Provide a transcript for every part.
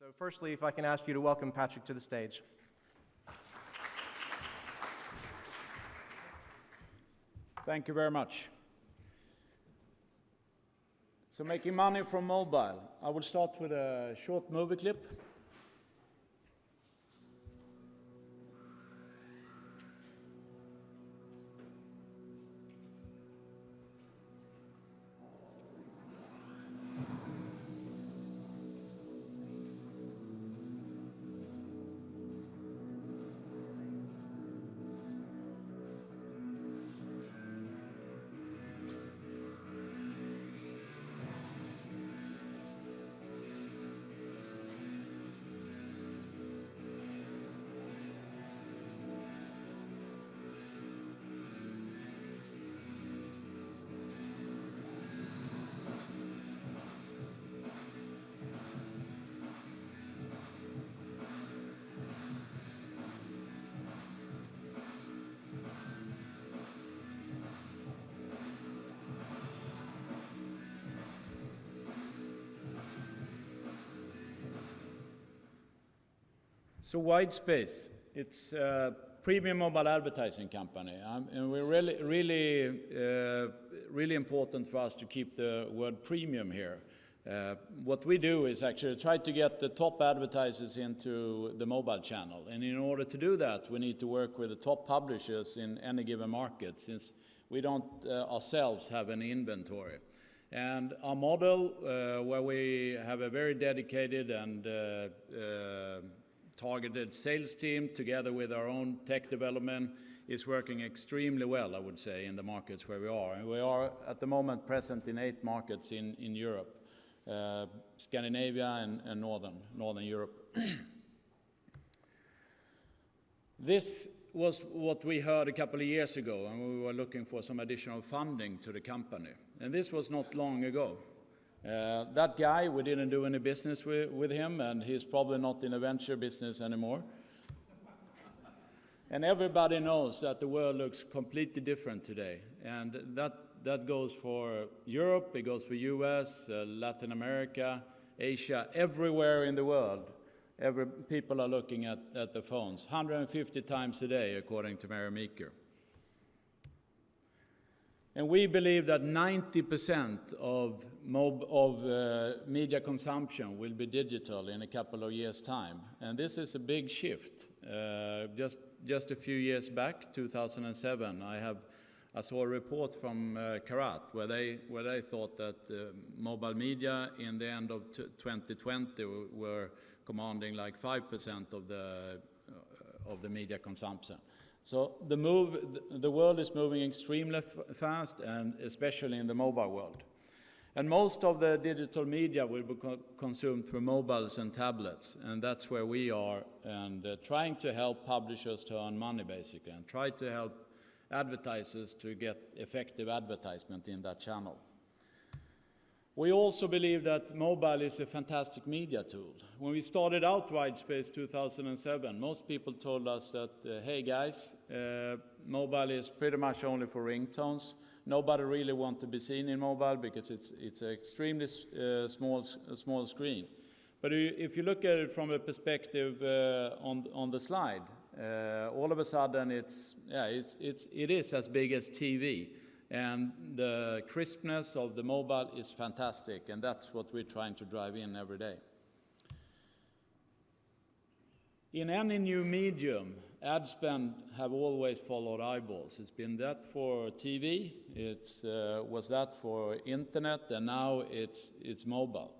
So firstly, if I can ask you to welcome Patrik to the stage. Thank you very much. So making money from mobile. I will start with a short movie clip. So Widespace, it's a premium mobile advertising company, and we're really important for us to keep the word premium here. What we do is actually try to get the top advertisers into the mobile channel, and in order to do that, we need to work with the top publishers in any given market, since we don't ourselves have any inventory. And our model, where we have a very dedicated and targeted sales team together with our own tech development, is working extremely well, I would say, in the markets where we are. And we are at the moment present in 8 markets in Europe, Scandinavia and Northern Europe. This was what we heard a couple of years ago, and we were looking for some additional funding to the company. And this was not long ago. That guy, we didn't do any business with him, and he's probably not in a venture business anymore. And everybody knows that the world looks completely different today. And that goes for Europe, it goes for US, Latin America, Asia, everywhere in the world. People are looking at the phones, 150 times a day, according to Mary Meeker. And we believe that 90% of media consumption will be digital in a couple of years' time. And this is a big shift. Just a few years back, 2007, I saw a report from Karat where they thought that mobile media in the end of 2020 were commanding like 5% of the media consumption. So the world is moving extremely fast, and especially in the mobile world. And most of the digital media will be consumed through mobiles and tablets, and that's where we are, and trying to help publishers to earn money, basically, and try to help advertisers to get effective advertisement in that channel. We also believe that mobile is a fantastic media tool. When we started out Widespace 2007, most people told us that, hey guys, mobile is pretty much only for ringtones. Nobody really wants to be seen in mobile because it's an extremely small screen. But if you look at it from a perspective on the slide, all of a sudden it is as big as TV. And the crispness of the mobile is fantastic, and that's what we're trying to drive in every day. In any new medium, ad spend have always followed eyeballs. It's been that for TV, was that for internet, and now it's mobile.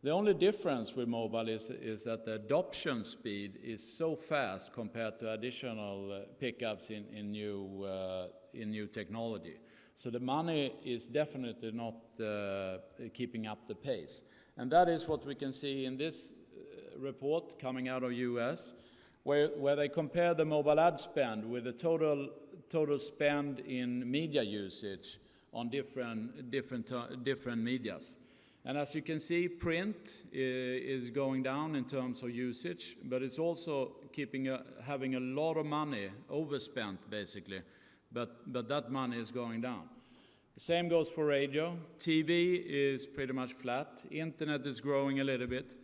The only difference with mobile is that the adoption speed is so fast compared to additional pickups in new technology. So the money is definitely not keeping up the pace. And that is what we can see in this report coming out of US, where they compare the mobile ad spend with the total spend in media usage on different medias. And as you can see, print is going down in terms of usage, but it's also having a lot of money overspent, basically. But that money is going down. The same goes for radio. TV is pretty much flat. Internet is growing a little bit.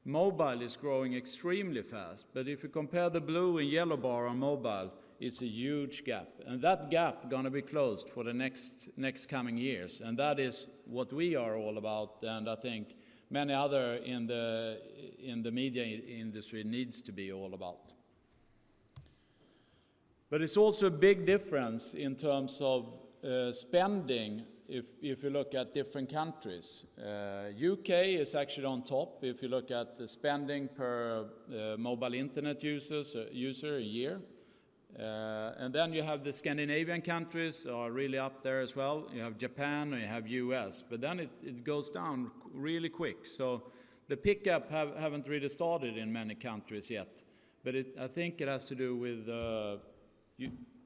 Mobile is growing extremely fast, but if you compare the blue and yellow bar on mobile, it's a huge gap. And that gap gonna be closed for the next coming years. And that is what we are all about, and I think many other in the media industry needs to be all about. But it's also a big difference in terms of spending if you look at different countries. UK is actually on top if you look at the spending per mobile internet user a year. And then you have the Scandinavian countries are really up there as well. You have Japan and you have US, but then it goes down really quick. So the pickup haven't really started in many countries yet. But I think it has to do with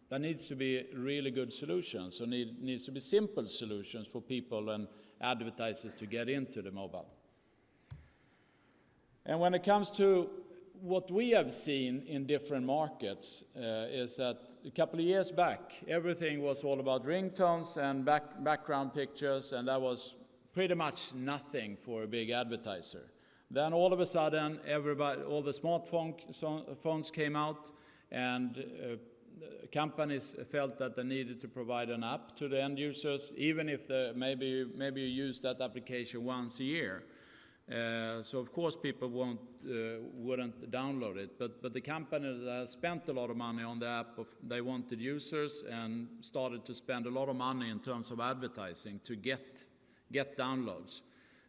there needs to be really good solutions. So needs to be simple solutions for people and advertisers to get into the mobile. And when it comes to what we have seen in different markets is that a couple of years back, everything was all about ringtones and background pictures, and that was pretty much nothing for a big advertiser. Then all of a sudden, all the smartphones came out, and companies felt that they needed to provide an app to the end users, even if maybe you use that application once a year. So of course people wouldn't download it, but the companies that spent a lot of money on the app, they wanted users and started to spend a lot of money in terms of advertising to get downloads.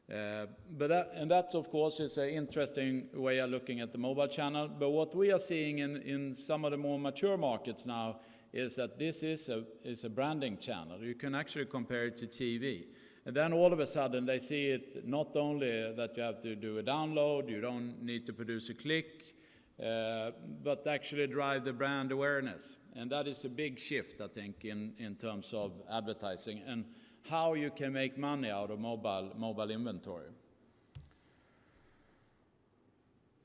And that of course is an interesting way of looking at the mobile channel. But what we are seeing in some of the more mature markets now is that this is a branding channel. You can actually compare it to TV. And then all of a sudden they see it not only that you have to do a download, you don't need to produce a click, but actually drive the brand awareness. And that is a big shift, I think, in terms of advertising and how you can make money out of mobile inventory.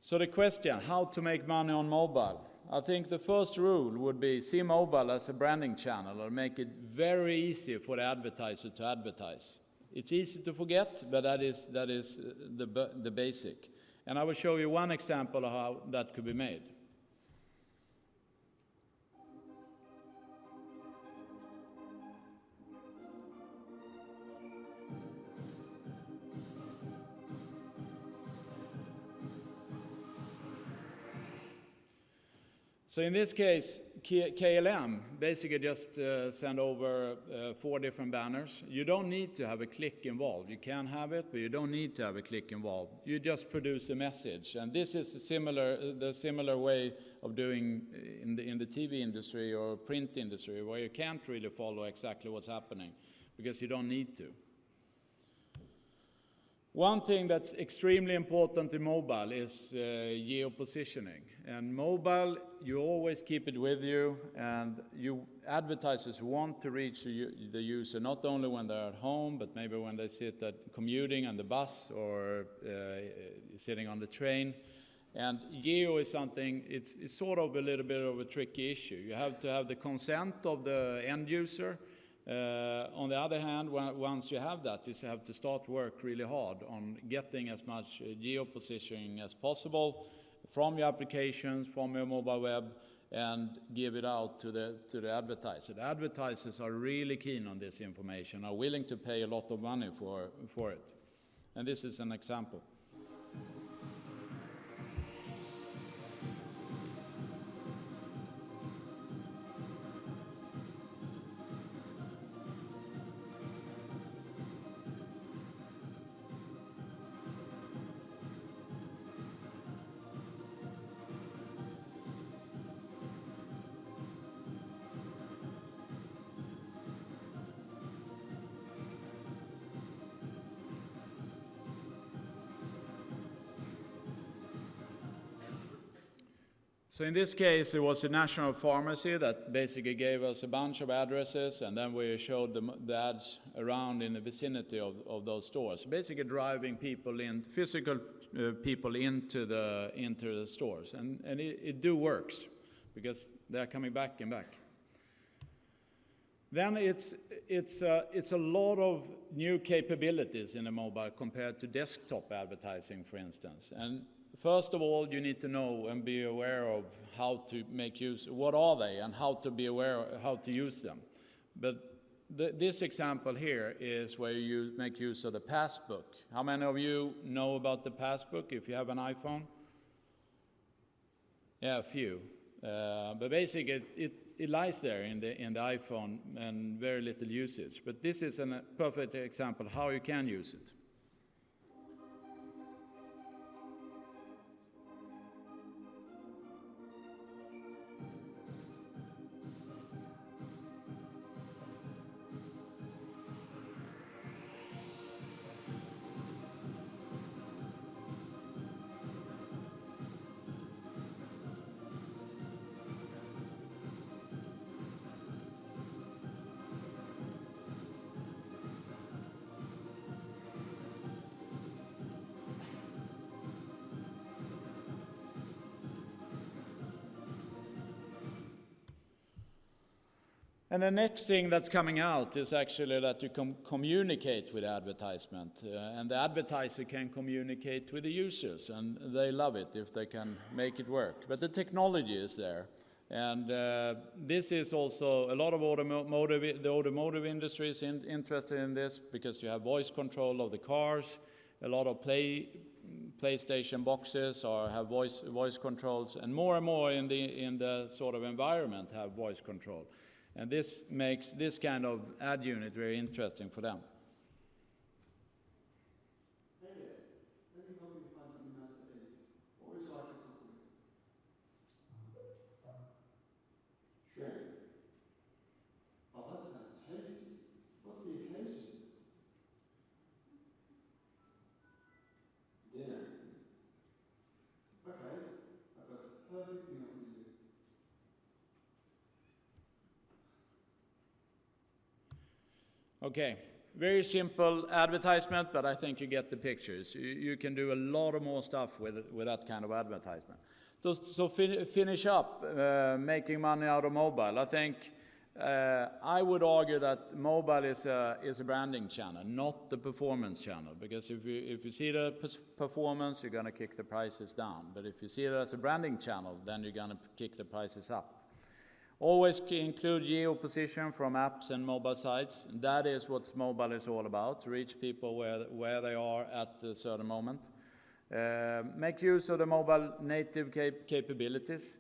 So the question, how to make money on mobile? I think the first rule would be see mobile as a branding channel or make it very easy for the advertiser to advertise. It's easy to forget, but that is the basic. And I will show you one example of how that could be made. So in this case, KLM basically just send over 4 different banners. You don't need to have a click involved. You can have it, but you don't need to have a click involved. You just produce a message. And this is the similar way of doing in the TV industry or print industry, where you can't really follow exactly what's happening because you don't need to. One thing that's extremely important in mobile is geo-positioning. And mobile, you always keep it with you, and advertisers want to reach the user not only when they're at home, but maybe when they sit at commuting on the bus or sitting on the train. And geo is something, it's sort of a little bit of a tricky issue. You have to have the consent of the end user. On the other hand, once you have that, you have to start work really hard on getting as much geo-positioning as possible from your applications, from your mobile web, and give it out to the advertiser. The advertisers are really keen on this information, are willing to pay a lot of money for it. And this is an example. So in this case, it was a national pharmacy that basically gave us a bunch of addresses, and then we showed the ads around in the vicinity of those stores, basically driving people in, physical people into the stores. And it works, because they're coming back and back. Then it's a lot of new capabilities in the mobile compared to desktop advertising, for instance. And first of all, you need to know and be aware of how to make use, what are they, and how to be aware of how to use them. But this example here is where you make use of the passbook. How many of you know about the passbook if you have an iPhone? Yeah, a few. But basically, it lies there in the iPhone and very little usage. But this is a perfect example how you can use it. And the next thing that's coming out is actually that you can communicate with advertisement, and the advertiser can communicate with the users, and they love it if they can make it work. But the technology is there, and this is also a lot of the automotive industry is interested in this because you have voice control of the cars. A lot of PlayStation boxes or have voice controls, and more in the sort of environment have voice control. And this makes this kind of ad unit very interesting for them. Hey there, let me help you find something nice to eat. What would you like to cook with? Shrimp? Oh, that sounds tasty. What's the occasion? Dinner. Okay, I've got a perfect meal for you. Okay, very simple advertisement, but I think you get the pictures. You can do a lot of more stuff with that kind of advertisement. So finish up making money out of mobile. I think I would argue that mobile is a branding channel, not the performance channel. Because if you see the performance, you're going to kick the prices down. But if you see it as a branding channel, then you're going to kick the prices up. Always include geo-position from apps and mobile sites. That is what mobile is all about, to reach people where they are at a certain moment. Make use of the mobile native capabilities.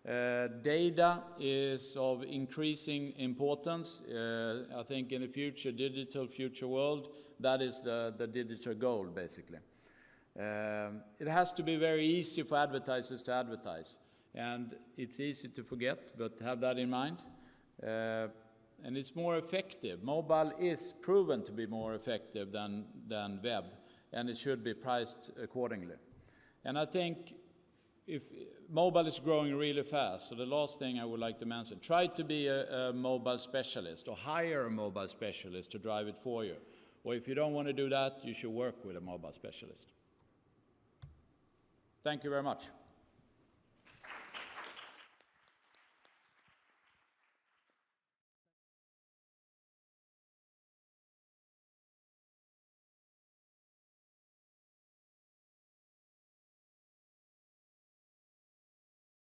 Data is of increasing importance. I think in the future, digital future world, that is the digital goal, basically. It has to be very easy for advertisers to advertise. And it's easy to forget, but have that in mind. And it's more effective. Mobile is proven to be more effective than web, and it should be priced accordingly. And I think if mobile is growing really fast, so the last thing I would like to mention, try to be a mobile specialist or hire a mobile specialist to drive it for you. Or if you don't want to do that, you should work with a mobile specialist. Thank you very much.